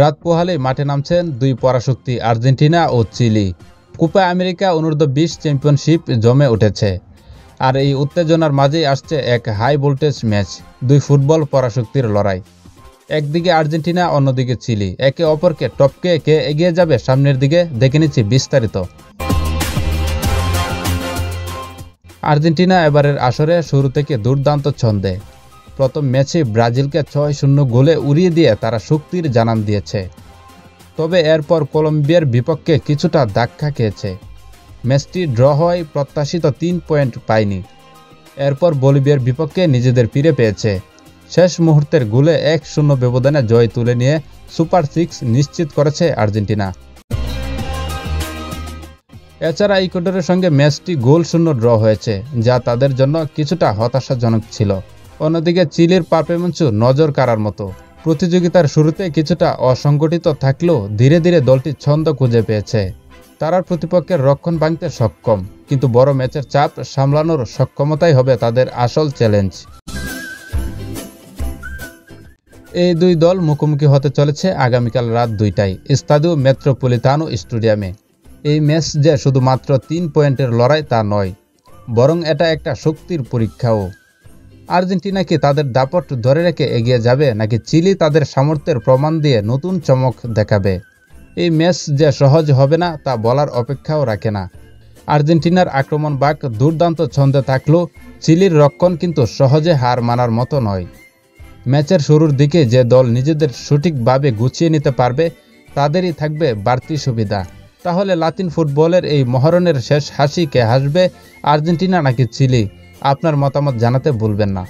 রাত পোহালেই মাঠে নামছেন দুই পরাশক্তি আর্জেন্টিনা ও চিলি। কোপা আমেরিকা অনূর্ধ্ব-20 চ্যাম্পিয়নশিপ জমে উঠেছে, আর এই উত্তেজনার মাঝেই আসছে এক হাই ভোল্টেজ ম্যাচ, দুই ফুটবল পরাশক্তির লড়াই। একদিকে আর্জেন্টিনা, অন্যদিকে চিলি, একে অপরকে টপকে কে এগিয়ে যাবে সামনের দিকে, দেখে নিচ্ছি বিস্তারিত। আর্জেন্টিনা এবারের আসরে শুরু থেকে দুর্দান্ত ছন্দে। প্রথম ম্যাচে ব্রাজিলকে 6-0 গোলে উড়িয়ে দিয়ে তারা শক্তির জানান দিয়েছে। তবে এরপর কলম্বিয়ার বিপক্ষে কিছুটা ধাক্কা খেয়েছে। ম্যাচটি ড্র হওয়ায় প্রত্যাশিত 3 পয়েন্ট পায়নি। এরপর বলিভিয়ার বিপক্ষে নিজেদের ফিরে পেয়েছে। শেষ মুহূর্তের গোলে 1-0 ব্যবধানে জয় তুলে নিয়ে সুপার 6 নিশ্চিত করেছে আর্জেন্টিনা। এছাড়া ইকুয়েডরের সঙ্গে ম্যাচটি গোলশূন্য ড্র হয়েছে, যা তাদের জন্য কিছুটা হতাশাজনক ছিল। অন্যদিকে চিলির পারফরম্যান্স নজর কাড়ার মতো। প্রতিযোগিতার শুরুতে কিছুটা অসংগঠিত থাকলেও ধীরে ধীরে দলটি ছন্দ খুঁজে পেয়েছে। তারা প্রতিপক্ষের রক্ষণ ভাঙতে সক্ষম, কিন্তু বড় ম্যাচের চাপ সামলানোর সক্ষমতাই হবে তাদের আসল চ্যালেঞ্জ। এই দুই দল মুখোমুখি হতে চলেছে আগামীকাল রাত 2টায় স্তাদিও মেট্রোপলিতানো স্টেডিয়ামে। এই ম্যাচ যে শুধুমাত্র 3 পয়েন্টের লড়াই তা নয়, বরং এটা একটা শক্তির পরীক্ষাও। আর্জেন্টিনা কি তাদের দাপট ধরে রেখে এগিয়ে যাবে, নাকি চিলি তাদের সামর্থ্যের প্রমাণ দিয়ে নতুন চমক দেখাবে? এই ম্যাচ যে সহজ হবে না তা বলার অপেক্ষাও রাখে না। আর্জেন্টিনার আক্রমণ বাক দুর্দান্ত ছন্দে থাকলেও চিলির রক্ষণ কিন্তু সহজে হার মানার মতো নয়। ম্যাচের শুরুর দিকে যে দল নিজেদের সঠিকভাবে গুছিয়ে নিতে পারবে তাদেরই থাকবে বাড়তি সুবিধা। তাহলে লাতিন ফুটবলের এই মহরণের শেষ হাসি কে হাসবে, আর্জেন্টিনা নাকি চিলি? আপনার মতামত জানাতে ভুলবেন না।